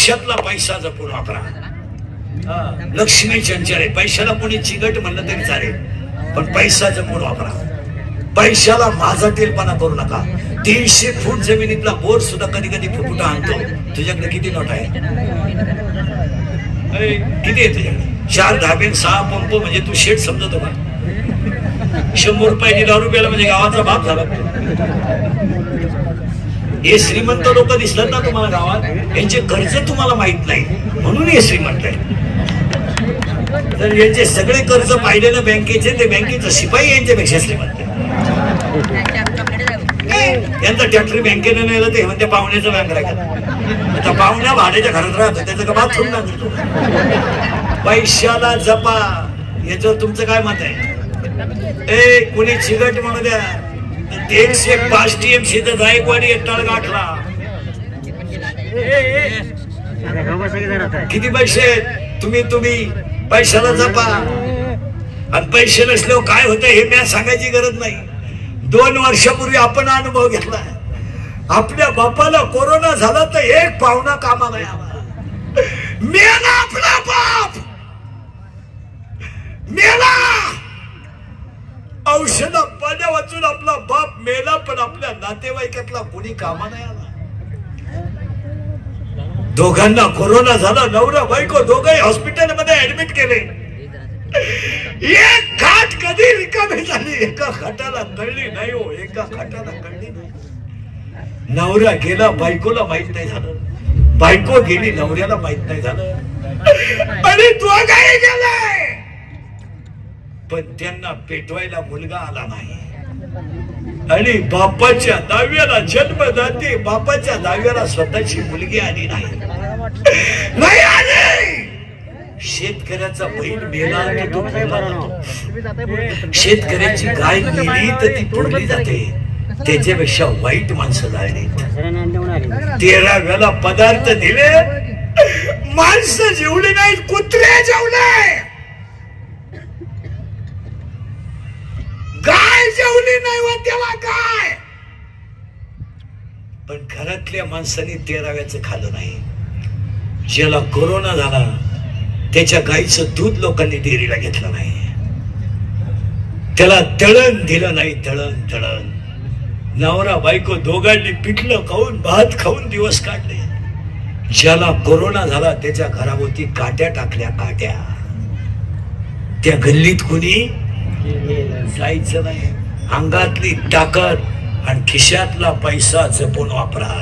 खिशातला पैसा जपून वापरा. लक्ष्मी चंचल आहे, पैशाला कोणी चिगट म्हणलं तरी चालेल, पण पैसा जपून वापरा. पैशाला माझाटेलपणा करू नका. 300 फूट जमिनीतला बोर सुद्धा कधी कधी फुटून आणतो. तुझ्याकडे किती नोट आहे? किती आहे तुझ्याकडे? 4 धाबे 6 पंप म्हणजे तू शेठ समजतो का? 100 रुपयाची दारू प्यायला म्हणजे गावाचा बाप झाला. हे श्रीमंत लोक दिसतात ना तुम्हाला गावात, यांचे कर्ज तुम्हाला माहित नाही म्हणून हे श्रीमंत आहे. तर यांचे सगळे कर्ज पाहिले ना बँकेचे, ते बँकेचा शिपाई यांच्यापेक्षा श्रीमंत आहे. यांचा ट्रॅक्टर बँकेने नेलं ते म्हणते पाहुण्याचं बँक राखत. आता पाहुण्या भाड्याच्या घरात राहतो, त्याचं का बाथरूम ना करतो. पैशाला जपा. याच्यावर तुमचं काय मत आहे? कुणी चिगट म्हणू द्या, 105 TMC तर जायकवाडी तळ गाठला. किती पैसे? तुम्ही पैशाला जपा. आणि पैसे नसल्यावर काय होतं हे मी सांगायची गरज नाही. 2 वर्षापूर्वी आपण अनुभव घेतला. आपल्या बापाला कोरोना झाला तर एक पाहुणा कामाला यावा. मेला आपला बाप, मेला. औषधा पाण्या वाचून आपला बाप मेला, पण आपल्या नातेवाईकातला कोणी कामा नाही आला. दोघांना कोरोना झाला. नवरा बायको दोघंही हॉस्पिटलमध्ये ऍडमिट केले. एक खाट कधी रिकामी झाली एका खाटाला कळली नाही हो. एका खाटाला कळली नाही. नवरा गेला, बायकोला माहित नाही झालं. बायको गेली, नवऱ्याला माहित नाही झालं. आणि दोघंही गेले, पण त्यांना पेटवायला मुलगा आला नाही. आणि बापाच्या दाव्याला जन्मदाते, बापाच्या दाव्याला स्वतःची मुलगी आली नाही आली. शेतकऱ्याचा बैल मेला तर तो फोडला जातो. शेतकऱ्याची गाय गेली तर ती फोडली जाते. त्याच्यापेक्षा वाईट माणसं झाली. 13व्याला पदार्थ दिले, माणसं जेवली नाही, कुत्रे जेवले. गाय जेवली नाही व त्याला काय. पण घरातल्या माणसांनी 13व्याचं खाल्लं नाही. ज्याला कोरोना झाला त्याच्या गाईचं दूध लोकांनी डेअरीला घेतलं नाही. त्याला तळण दिलं नाही. तळण नवरा बायको दोघांनी पिठलं खाऊन भात खाऊन दिवस काढले. ज्याला कोरोना झाला त्याच्या घराभोवती काट्या टाकल्या. काट्या. त्या गल्लीत कुणी जायचं नाही. अंगातली ताकद आणि खिशातला पैसा जपून वापरा.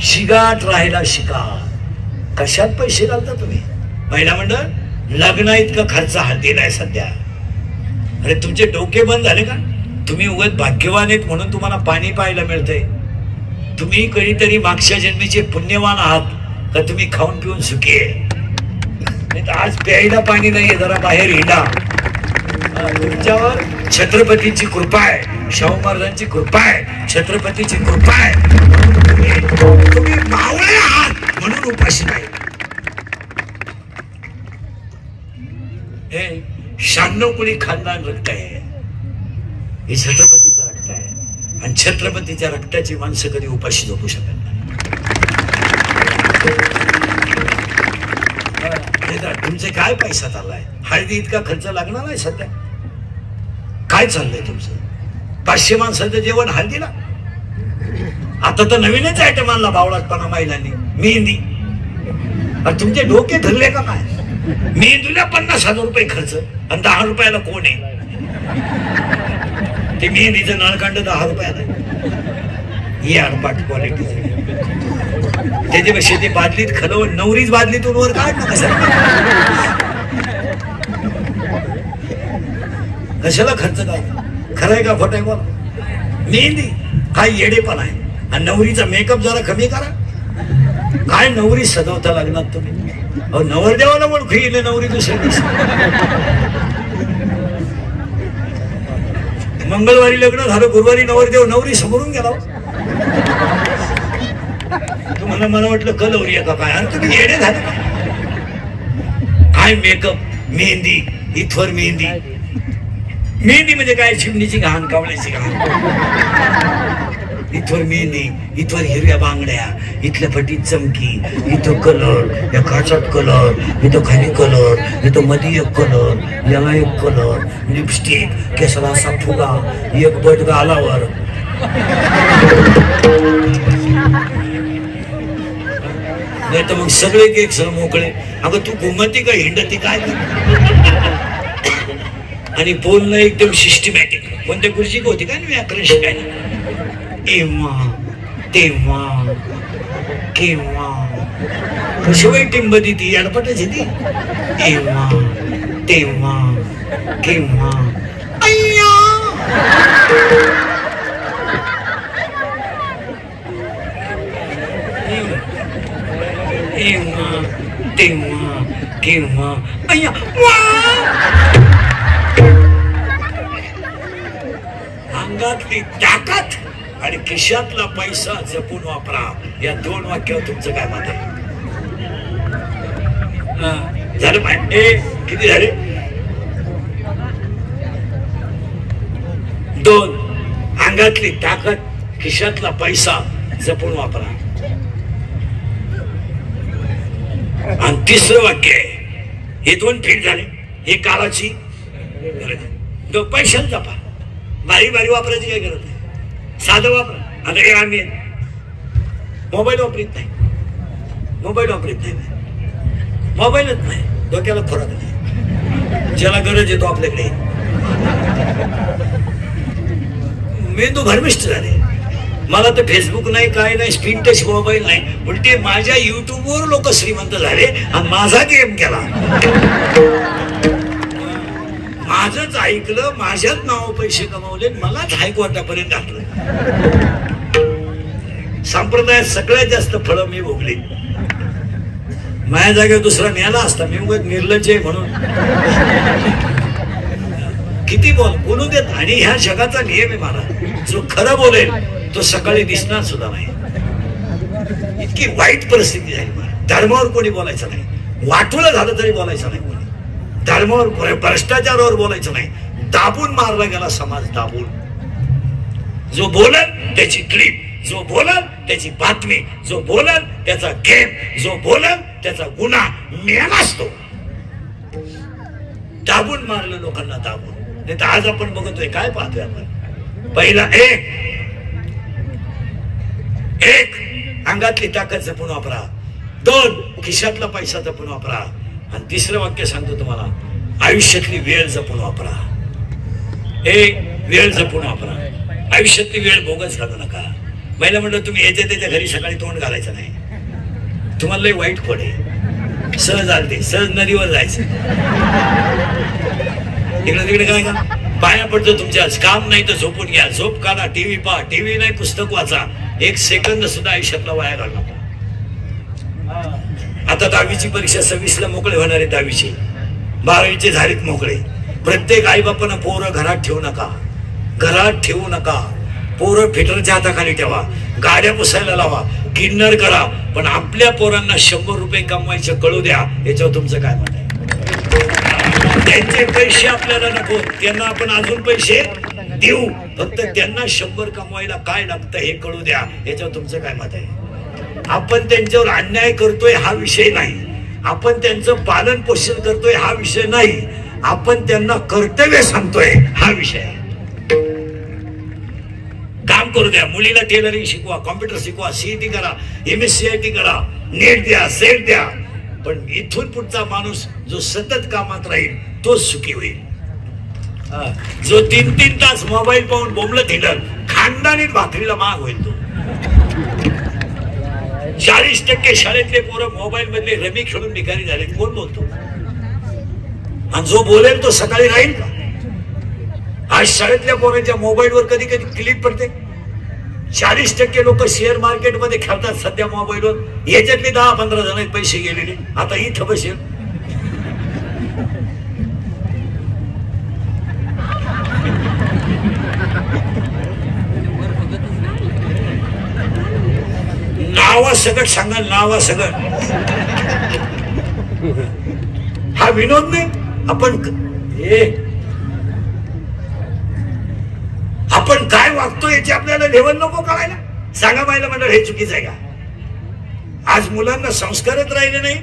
शिगाट राहायला शिका. कशात पैसे घालता तुम्ही? महिला मंडळ लग्न इतका खर्च हल्ली नाही सध्या. अरे तुमचे डोके बंद झाले का? तुम्ही उगाच भाग्यवान आहेत म्हणून तुम्हाला पाणी पाहायला मिळतंय. तुम्ही कधीतरी मागच्या जन्मीचे पुण्यवान आहात का तुम्ही खाऊन पिऊन सुखी आहे. नाही तर आज प्यायला पाणी नाहीये. जरा बाहेर हिंडा. तुमच्यावर छत्रपतीची कृपा आहे, शाहू महाराजांची कृपा आहे, छत्रपतीची कृपा आहे. तुम्ही मावळे आहात म्हणून उपाशी नाही. 96 कोणी खानदान रक्त आहे. हे छत्रपतीचं रक्त आहे. आणि छत्रपतीच्या रक्ताची माणसं कधी उपाशी झोपू शकत नाही. तुमचे काय पैसा चाललाय? हळदी इतका खर्च लागणार नाही सध्या. काय चाललंय तुमचं? 500 माणसाचं जेवण हळदीला. आता तर नवीनच आयटम आणला बावळाटपणा महिलांनी. मेहंदी. तुमचे डोके धरले का काय? मेहंदीला 50,000 रुपये खर्च आणि 10 रुपयाला कोण आहे? ते मेहंदीचं नळकांड 10 रुपयाला. ही आडपाट क्वालिटीचं. त्याच्यापेक्षा ते बादलीत खरं नवरीच बादलीतून वर काढ ना. कशाला खर्च काय? खरंय का खोटं आहे बोला? मेहंदी काय येडेपण आहे. आणि नवरीचा मेकअप जरा कमी करा. काय नवरी सजवता लागणार तुम्ही? नवरदेवाला ओळखू येईल नवरी दुसऱ्या दिवशी. मंगळवारी लग्न झालं, गुरुवारी नवरदेव नवरी समोरून गेला. तुम्हाला मला वाटलं कलवरी आहे का काय? आणि तुम्ही येडे झाले काय? मेकअप, मेहंदी, इथवर मेहंदी. मेहंदी म्हणजे काय? चिमणीची घाण, कावळ्याची घाण. इथवर मेहंदी, इथवर हिरव्या बांगड्या, इथल्या फटीत चमकी, इथं कलर, या काचात कलर, इथं खाली कलर, इथं मध्ये एक कलर, याला एक कलर, लिपस्टिक, केसाला असा फुगा, एक बट गालावर. नाही तर मग सगळे केक सर मोकळे. अगं तू घुमती का हिंडती काय? आणि बोलणं एकदम सिस्टमॅटिक. कोणत्या गुरुजी होती काय व्याकरण शिकायला? एव्हा तेव्हा केव्हा कशी बाई टिंबती ती अडपटाची ती. एव्हा तेव्हा केव्हा अय्या. एव्हा तेव्हा केव्हा अय्या. अंगातली ताकद आणि खिशातला पैसा जपून वापरा. या दोन वाक्यावर तुमचं काय मत आहे? झालं पाहिजे. किती झाले? 2. अंगातली ताकद, खिशातला पैसा जपून वापरा. आणि 3रं वाक्य आहे, हे 2 फीट झाले. हे काळाची गरज, पैशाला जपा. बारी बारी वापरायची काही गरज नाही, साधं वापरा. आता हे आम्ही मोबाईल वापरीत नाही, मोबाईल वापरीत नाही, मोबाईलच नाही, डोक्याला खोराक नाही. ज्याला गरज येतो आपल्याकडे मेंदू भरमिष्ट झाले. मला तर फेसबुक नाही, काय नाही, स्क्रीन टच मोबाईल नाही, उलटे माझ्या युट्यूबवर लोक श्रीमंत झाले आणि माझा गेम केला. माझंच ऐकलं, माझ्याच नाव पैसे कमावले, मलाच हायकोर्टापर्यंत घातलं. संप्रदायात सगळ्यात जास्त फळं मी भोगली. माझ्या जागेवर दुसरा न्याला असता, मी उगाच निर्लज्ज आहे म्हणून. किती बोलू देत. आणि ह्या जगाचा नियम आहे मला, जो खरं बोलेल तो सकाळी दिसणार सुद्धा नाही. इतकी वाईट परिस्थिती झाली मला. धर्मावर कोणी बोलायचं नाही, वाटोळं झालं तरी बोलायचं नाही कोणी. धर्मावर, भ्रष्टाचारावर बोलायचं नाही. दाबून मारला गेला समाज, दाबून. जो बोलल त्याची क्लिप, जो बोलल त्याची बातमी, जो बोलल त्याचा गेम, जो बोलल त्याचा गुन्हा मेला असतो. दाबून मारलं लोकांना, दाबून. नाही तर आज आपण बघतोय काय पाहतोय आपण? पहिला एक अंगातली ताकद जपून वापरा. 2 खिशातला पैसा जपून वापरा. आणि 3रं वाक्य सांगतो तुम्हाला, आयुष्यातली वेळ जपून वापरा. वेळ जपून वापरा. आयुष्यातली वेळ बोगस घालू नका. महिला म्हटलं तुम्ही याच्या त्याच्या घरी सकाळी तोंड घालायचं नाही, तुम्हाला लय वाईट पडे. सहज आलते, सहज नदीवर जायचं, इकडे तिकडे काय का पाया पडतो तुमच्या. काम नाही तर झोपून घ्या, झोप काढा, टीव्ही पहा, टीव्ही नाही पुस्तक वाचा. 1 सेकंद सुद्धा आयुष्यातला वाया घालू नका. आता 10वीची परीक्षा 26ला मोकळे होणार आहे. 10वीची 12वीचे झालीत मोकळे. प्रत्येक आई बापानं पोरं घरात ठेवू नका, घरात ठेवू नका. पोरं फिटरच्या हाताखाली ठेवा, गाड्या पुसायला लावा, किन्नर करा, पण आपल्या पोरांना 100 रुपये कमवायचं कळू द्या. याच्यावर तुमचं काय मत आहे? त्यांचे पैसे आपल्याला नको, त्यांना आपण अजून पैसे देऊ, फक्त त्यांना 100 कमवायला काय लागतं हे कळू द्या. याच्यावर तुमचं काय मत आहे? आपण त्यांच्यावर अन्याय करतोय हा विषय नाही, आपण त्यांचं पालन पोषण करतोय हा विषय नाही, आपण त्यांना कर्तव्य सांगतोय हा विषय आहे. काम करू द्या. मुलीला टेलरिंग शिकवा, कॉम्प्युटर शिकवा, सीईटी करा, MSCIT करा, नेट द्या, सेट द्या, पण इथून पुढचा माणूस जो सतत कामात राहील तोच सुखी होईल. जो 3-3 तास मोबाईल पाहून बोंबलत हिंडल, खानदानीत भाकरीला माग होईल तो. 40% शाळेतले पोरं मोबाईल मधले रमी खेळून भिकारी झाले. कोण बोलतो? आणि जो बोलेल तो सकाळी राहील का? आज शाळेतल्या पोरांच्या मोबाईलवर कधी कधी क्लिक पडते. 40% लोक शेअर मार्केट मध्ये खेळतात सध्या मोबाईलवर. याच्यातले 10-15 जण पैसे गेलेले. आता इथं बसेल नावा सगट सांगाल, नावा सगट. हा विनोद नाही. आपण काय वागतो याची आपल्याला लेवल नको कळायला. सांगा महिला मंडळ, हे चुकीचं आहे का? आज मुलांना संस्कारच राहिले नाही.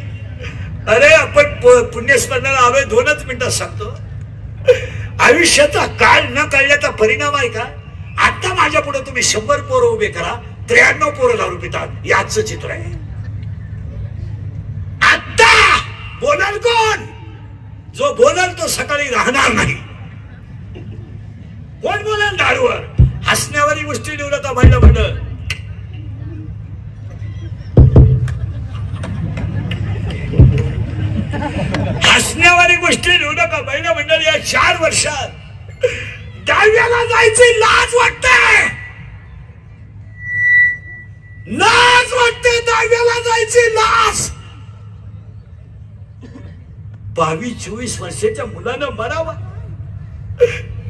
अरे आपण पुण्यस्मरणाला आलोय, 2च मिनिटात सांगतो. आयुष्याचा काळ न कळल्याचा परिणाम आहे का? आता माझ्या पुढे तुम्ही 100 पोरं उभे करा, 93 पोरं दारू पितात, याचं चित्र आहे. आता बोलाल कोण? जो बोलाल तो सकाळी राहणार नाही. कोण बोलाल दारूवर? हसण्यावारी गोष्टी लिहू नका महिला मंडळ. हसण्यावारी गोष्टी लिहू नका महिला मंडळ. या 4 वर्षात दहाव्याला जायची लाज वाटते, लाज वाटते, दहाव्याला जायची लाज. 22-24 वर्षाच्या मुलानं मरावा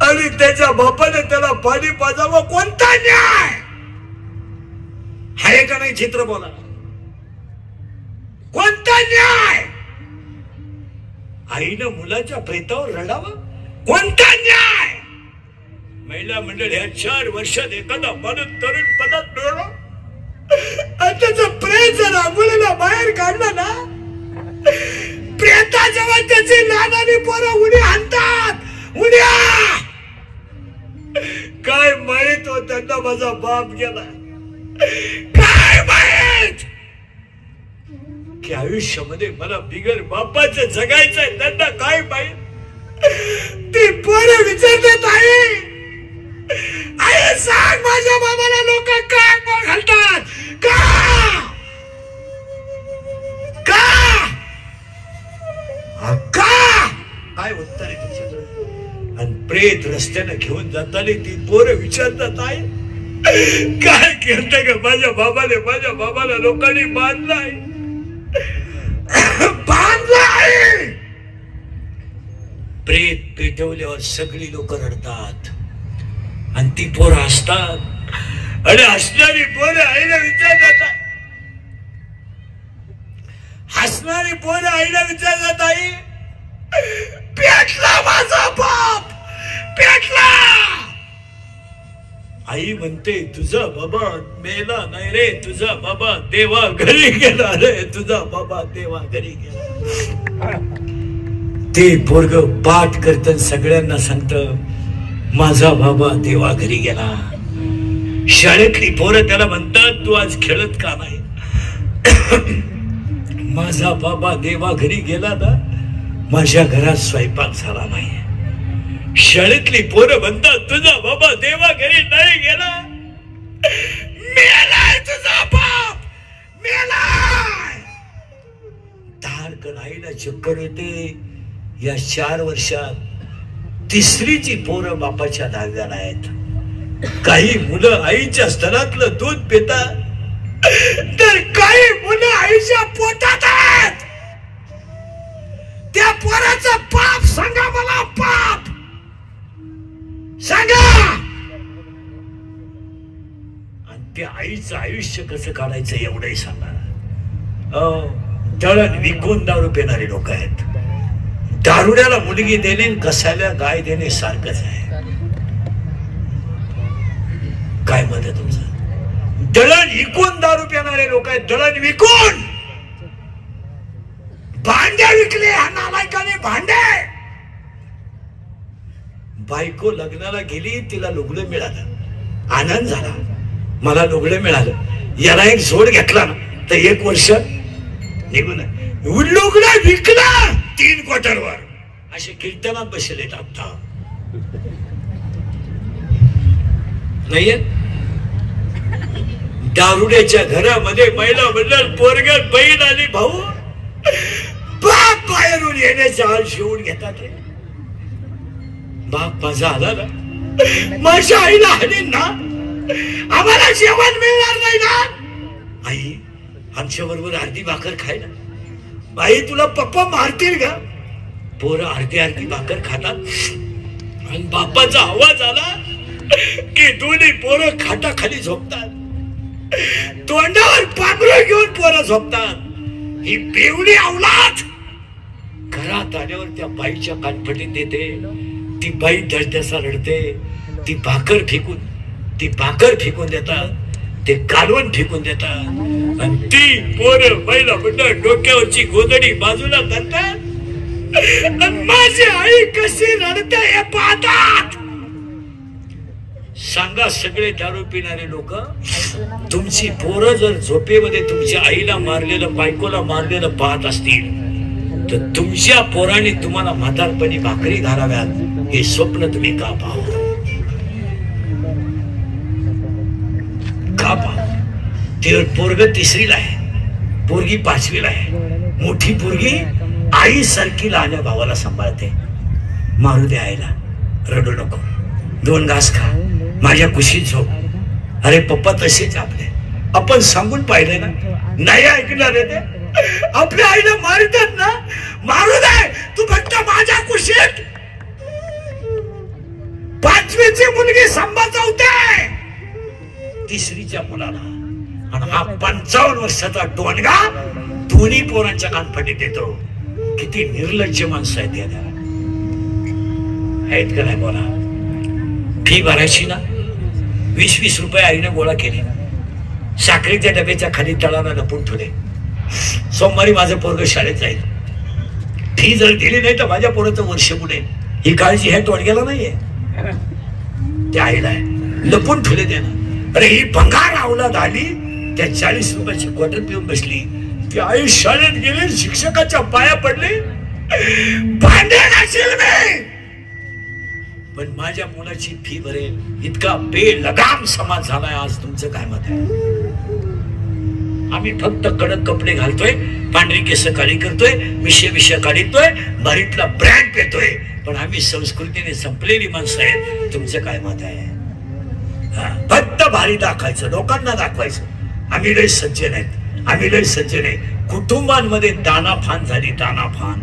आणि त्याच्या बापाने त्याला पाणी पाजावं. कोणता न्याय आहे का नाही? चित्र बोला, कोणता न्याय? आईनं मुलाच्या प्रेतावर रडावं, कोणता न्याय? महिला मंडळ, ह्या 4 वर्षात एखादा माणूस तरुण पदात मिळवला आणि त्याचं प्रेत जर आंघोळीला बाहेर काढलं ना, प्रेता जेव्हा त्याची लहानाली पोरं उडी आणतात, उड्या. काय माहित हो त्यांना माझा बाप गेला, काय माहित की आयुष्यामध्ये मला बिगर बापाचं जगायचंय. त्यांना काय माहित? ती पोरं विचारतात, आई सांग माझ्या बाबाला लोक काय मार घालतात का? काय उत्तर आहे त्याच्याकडे? आणि प्रेत रस्त्याने घेऊन जाताना ती पोरं विचारतात, आहे काय केलं का माझ्या बाबाने? माझ्या बाबाला लोकांनी बांधलाय, बांधलाय. प्रेत पेटवल्यावर सगळी लोक रडतात आणि ती पोरं हसतात. आणि हसणारी पोरं आईला विचारतात, हसणारी पोरं आईला विचारतात, आई पेटला माझा बाप, पेटला. आई म्हणते, तुझा बाबा मेला नाही रे, तुझा बाबा देवा घरी गेला रे, तुझा बाबा देवा घरी गेला. ते पोरग पाठ करत सगळ्यांना सांगत, माझा बाबा देवा घरी गेला. शाळेतली पोरं त्याला म्हणतात, तू आज खेळत का नाही? माझा बाबा देवा घरी गेला ना, माझ्या घरात स्वयंपाक झाला नाही. शाळेतली पोरं म्हणतात, तुझा बाबा देवा घरी नाही गेला, मेलाय तुझा बाप, मेलाय. धारकन आईला चक्कर येते. या 4 वर्षात 3रीची पोरं बापाच्या धाग्याला आहेत. काही मुलं आईच्या स्तनातलं दूध पितात, तर काही मुलं आईच्या पोटात आहेत. त्या पोराचा पाप सांगा मला, पाप सांगा. आणि त्या आईचं आयुष्य कसं काढायचं एवढंही सांगा. दळण विकून दारू पिणारे लोक आहेत. दारुड्याला मुलगी देणे, कसायला गाय देणे सारखंच आहे. काय मत आहे तुमचं? दळण विकून दारू पिणारे लोक आहेत. दळण विकून भांडे विकले हा नालायकाने, भांडे. बायको लग्नाला गेली, तिला लुगडं मिळालं, आनंद झाला, मला लुगडं मिळालं. याला एक जोड घेतला ना तर 1 वर्ष निघून लुगडं विकलं 3 क्वार्टरवर. असे कीर्तनात बसले टाकता नाहीये. दारुड्याच्या घरामध्ये महिला मंडळ, पोरगं, बहीण आणि भाऊ बाप बाहेरून येण्याचा हाल शिवून घेतात. बाप माझा आला ना, माझ्या आईला हाणीन ना, आम्हाला जेवण मिळणार नाही ना. आई आमच्या बरोबर अर्धी भाकर खायला. आई तुला पप्पा मारतील का? पोरं अर्धी भाकर खातात. आणि बापाचा आवाज आला की दोन्ही पोरं खाटाखाली झोपतात. तोंडावर पांघरून घेऊन पोरं झोपतात. ही बेवडी अवलाद घरात आल्यावर त्या बाईच्या कानफटीत देते. ती बाई दर्द्याचा रडते. ती भाकर फेकून देतात. ते कालवण फेकून देतात आणि ती पोरं पहिला म्हणलं डोक्यावरची गोदडी बाजूला करतात आणि माझी आई कशी रडते हे पाहतात. सांगा सगळे दारू पिणारे लोक, तुमची पोरं जर झोपेमध्ये तुमच्या आईला मारलेलं बायकोला मारलेलं पाहत असतील तर तुमच्या पोराने तुम्हाला म्हातारपणी भाकरी घालाव्यात हे स्वप्न तुम्ही का पाहू? का पाहू? ते पोरग 3रीला आहे, पोरगी 5वीला आहे. मोठी पोरगी आई सारखी लहान भावाला सांभाळते. मारू दे आईला, रडू नको, 2 घास खा, माझ्या कुशीत झोप. अरे पप्पा तसेच आपले, आपण सांगून पाहिले ना, नाही ऐकणार आहे ते. आपल्या आईला मारतात ना, मारू दे, तू फक्त माझ्या कुशीत. 5वीची मुलगी सांभाळते 3रीच्या मुलाला, आणि हा 55 वर्षाचा टोनगा दोन्ही पोरांच्या कानफटीत देतो. किती निर्लज्ज माणसं आहेत का नाही? बोला. फी भरायची ना, 20-20 रुपये आईने गोळा केले, साखरेच्या डब्याच्या खाली तळाला लपून ठेवले. सोमवारी माझं पोरग शाळेत जाईल, फी जर दिली नाही तर माझ्या पोराचं वर्ष बुडेल. ही काळजी ह्या टोळग्याला नाहीये, त्या आईला आहे. लपून ठेवले त्यानं. अरे ही भंगार अवलाद आली, त्या 40 रुपयाची क्वार्टर पिऊन बसली. ती आई शाळेत गेली, शिक्षकाच्या पाया पडले, भांडे घासेल मी, पण माझ्या मुलाची फी भरेल. इतका बेलगाम समाज झालाय आज. तुमचं काय मत आहे? आम्ही फक्त कडक कपडे घालतोय, पांढरी केस काळी करतोय, मिशे काढतोय, भारीतला ब्रँड पेतोय, पण आम्ही संस्कृतीने संपलेली माणसं आहेत. तुमचं काय मत आहे? फक्त भारी दाखवायचं, लोकांना दाखवायचं आम्ही लय सज्जन आहेत, आम्ही लय सज्जन आहे. कुटुंबांमध्ये दानाफान झाली, दानाफान.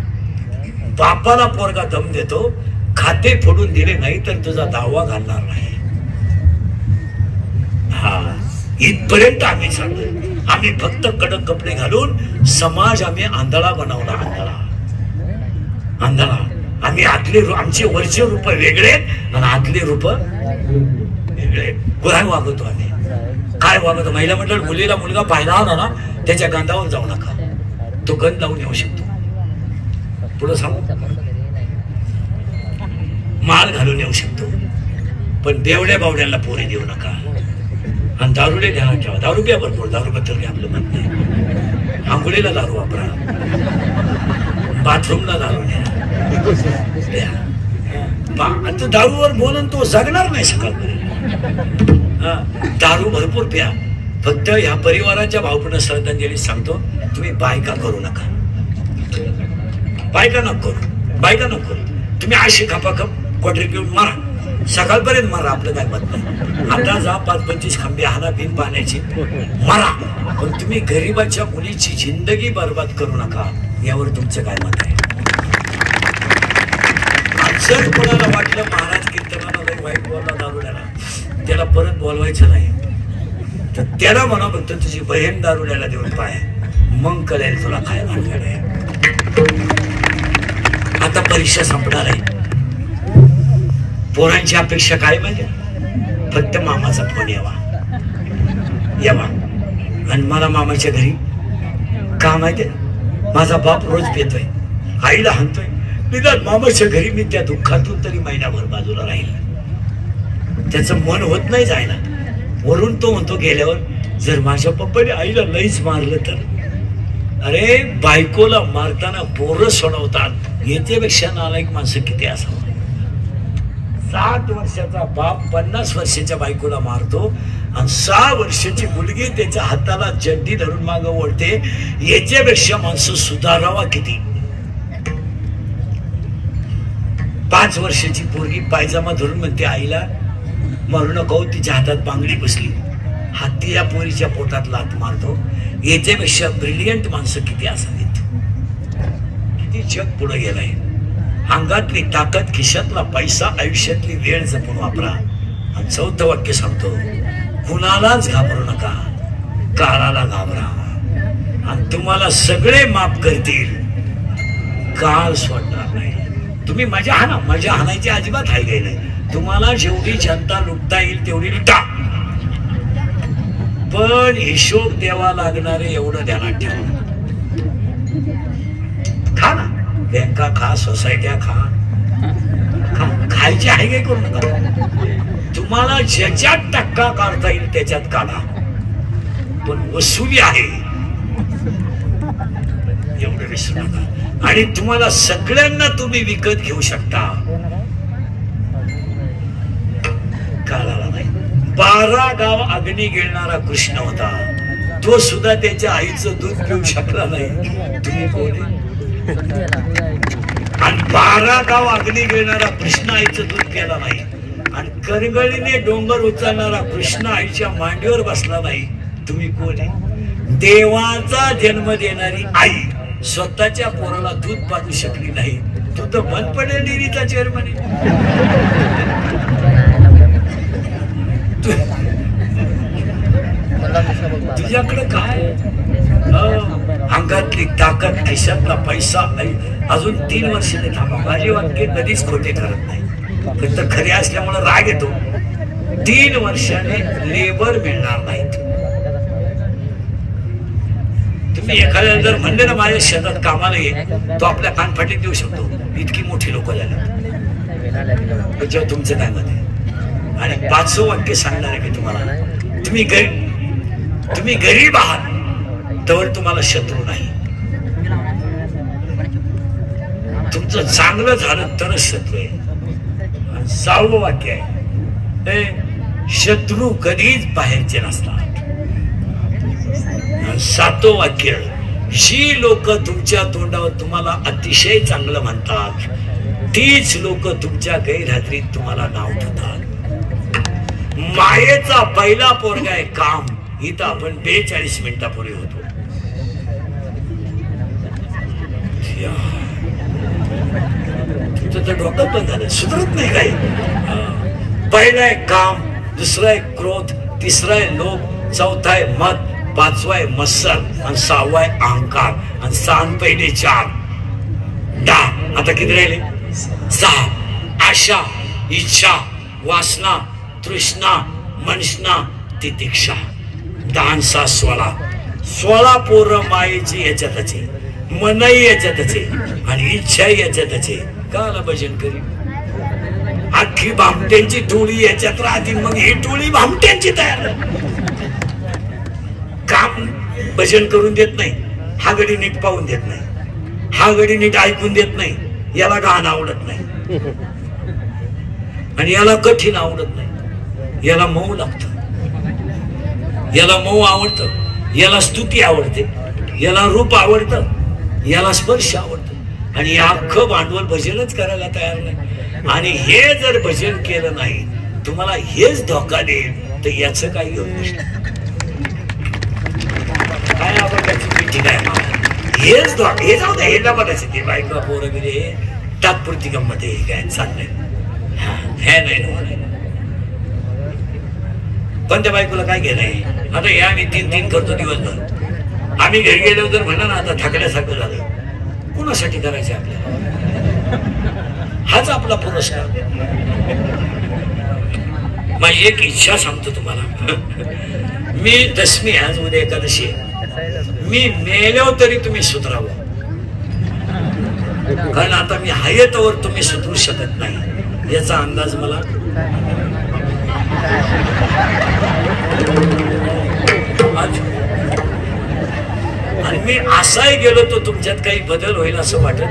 बापाला पोरगा दम देतो, खाते फोडून दिले नाही तर तुझा दावा घालणार नाही. हा, इथपर्यंत आम्ही चाललोय. आम्ही फक्त कडक कपडे घालून समाज आम्ही आंधळा बनवला. आंधळा. आम्ही आमचे वरचे रूप वेगळे आणि आतले रूप वेगळे. काय वागतो आम्ही? काय वागतो? महिला मंडळ मुलीला मुलगा पाहिला आला ना, त्याच्या गंधावर जाऊ नका, तो गंध लावून येऊ शकतो. पुढे सांगू, माल घालून येऊ शकतो, पण बेवड्या बावड्याला पोरे देऊ नका. आणि दारूले ध्यानात ठेवा. दारू प्या भरपूर, दारू बद्दल आपलं मत नाही. आंघोळीला दारू वापरा, बाथरूमला दारू द्या. दारूवर बोलून तो जगणार नाही सकाळपर्यंत. दारू भरपूर प्या. फक्त ह्या परिवाराच्या भावपूर्ण श्रद्धांजली सांगतो, तुम्ही बायका करू नका. बायका नको करू, बायका नको करू. तुम्ही आशी खापाखप क्वार्टर पिऊन मारा, सकाळपर्यंत मारा, आपलं काय मत नाही. आता जा 5-25 खांबे हाना बिन पाण्याची मारा, पण तुम्ही गरीबाच्या मुलीची जिंदगी बर्बाद करू नका. यावर तुमचं काय मत आहे? जर कोणाला वाटलं महाराज कीर्तनाला लई वाईट बोलला दारुड्याला, त्याला परत बोलवायचं नाही, तर त्याला म्हणा फक्त तुझी बहीण दारुड्याला देऊन पाय, मग कळेल तुला काय भानगड आहे. आता परीक्षा संपणार आहे. पोरांची अपेक्षा काय पाहिजे? फक्त मामाचा फोन यावा आणि मला मामाच्या घरी का माहितीये, माझा बाप रोज पेतोय, आईला हाणतोय, निदान मामाच्या घरी मी त्या दुःखातून तरी महिनाभर बाजूला राहील. त्याचं मन होत नाही जायला. वरून तो म्हणतो गेल्यावर, जर माझ्या पप्पाने आईला लईच मारलं तर. अरे बायकोला मारताना पोरं सोडवतात, याच्यापेक्षा नालायक माणसं किती असावं. 7 वर्षाचा बाप 50 वर्षाच्या बायकोला मारतो आणि 6 वर्षाची मुलगी त्याच्या हाताला जड्डी धरून मागं ओढते, याच्यापेक्षा माणसं सुधारावा किती. 5 वर्षाची पोरगी पायजामा धरून म्हणते आईला मारू नको, तिच्या हातात बांगडी बसली, हाती या पोरीच्या पोटात लात मारतो. याच्यापेक्षा ब्रिलियंट माणसं किती असावीत. किती जग पुढे गेलंय. अंगातली ताकद, खिशातला पैसा, आयुष्यातली वेळ जपून वापरा. आणि 4थं वाक्य सांगतो, कुणालाच घाबरू नका, काळाला घाबरा आणि तुम्हाला सगळे माफ करतील, काळ सोडणार नाही. तुम्ही मजा हाना, मजा हाणायची अजिबात हाय नाही. तुम्हाला जेवढी जनता लुटता येईल तेवढी लुटा. पण हिशोब द्यावा लागणारे एवढं ध्यानात ठेवा. खा ना, बँका खा, सोसायट्या खा, खायची आहे काय करू नका. तुम्हाला ज्याच्यात टक्का काढता येईल त्याच्यात काढा, पण वसुली आहे एवढं विसरू नका. आणि तुम्हाला सगळ्यांना तुम्ही विकत घेऊ शकता. काळाला नाही. 12 गाव अग्नी गिळणारा कृष्ण होता, तो सुद्धा त्याच्या आईचं दूध पिऊ शकला नाही. तुम्ही कोण? आणि 12 गाव अग्नी गिळणारा कृष्ण आईचं दूध प्याला नाही. आणि करगळीने डोंगर उचलणारा कृष्ण आईच्या मांडीवर बसला नाही. तुम्ही कोण आहे? देवाचा जन्म देणारी आई स्वतःच्या पोराला दूध पाजू शकली नाही. तू तर बंद पडेल डेअरीचा चेअरमन आहे. तुझ्याकडे काय? अंगातली ताकद, खिशातला पैसा, अजून 3 वर्षाने थांबा. माझे वाक्य कधीच खोटे करत नाही, फक्त खरे असल्यामुळे राग येतो. 3 वर्षाने लेबर मिळणार नाहीत. तुम्ही एखाद्याला जर म्हणले ना माझ्या शेतात कामाला ये, तो आपल्या कानफाटीत देऊ शकतो. इतकी मोठी लोक झाली. तुमचं काय मत आहे? आणि 5वं वाक्य सांगणार आहे की तुम्हाला, तुम्ही गरीब आहात तर तुम्हाला शत्रू नाही. तुमचं चांगलं झालं तरच शत्रू आहे. 6वं वाक्य आहे, शत्रू कधीच बाहेरचे नसतात. 7वं वाक्य, जी लोक तुमच्या तोंडावर तुम्हाला अतिशय चांगलं म्हणतात तीच लोक तुमच्या गैरहजेरीत तुम्हाला नाव ठेवतात. मायेचा पहिला पोरगा आहे काम. इथं आपण 42 मिनिटापूर्वी होतो. तुमचं तर डोकं पण झालं, सुधरत नाही काही. पहिला आहे काम, दुसरा आहे क्रोध, तिसरा आहे लोभ, चौथा आहे मत, 5वा आहे मत्सर, आणि 6वा आहे अहंकार. आणि 6 पहिले 4 10. आता किती राहिले? 6. आशा, इच्छा, वासना, तृष्णा, मनष्णा, तितिक्षा. 10 6 16. 16 पोरं मायेची याच्यातच आहे, मनही याच्यातच आहे, आणि इच्छाही याच्यातच आहे. काला भजन करी अख्खी भामट्यांची टोळी याच्यात राहतील, मग ही टोळी भामट्यांची तयार. काम भजन करून देत नाही, हा गडी नीट पाहून देत नाही, हा गडी नीट ऐकून देत नाही, याला गाणं आवडत नाही, आणि याला कठीण आवडत नाही, याला मऊ लागतं, याला मऊ आवडतं, याला स्तुती आवडते, याला रूप आवडतं, याला स्पर्श आवडतं, आणि या अख्खं भांडवल भजनच करायला तयार नाही. आणि हे जर भजन केलं नाही, तुम्हाला हेच धोका देईल, तर याचं काही घेऊन नसतं. काय आपण त्याची पिठी काय हेच धोका. हे जाऊ दे, हे जबरदस्त ते बायका पोरं वगैरे तात्पुरती गंमत आहे, काय चाललंय हे नाही. पण त्या बायकोला काय केलंय? आता या आम्ही 3 करतो दिवसभर. आम्ही घरी गेलो तर म्हणा ना, आता थकल्यासारखं झालं. कुणासाठी करायचं आपल्याला? हाच आपला पुरस्कार. मग एक इच्छा सांगतो तुम्हाला. मी दशमी, आज उद्या एकादशी, मी मेलो तरी तुम्ही सुधरावं, कारण आता मी आहे तोवर तुम्ही सुधरू शकत नाही याचा अंदाज मला. आणि मी असाही गेलो तर तुमच्यात काही बदल होईल असं वाटत.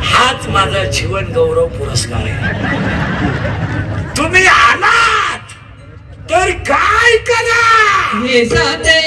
हाच माझा जीवन गौरव पुरस्कार आहे. तुम्ही आलात तर काय करा, हे साथे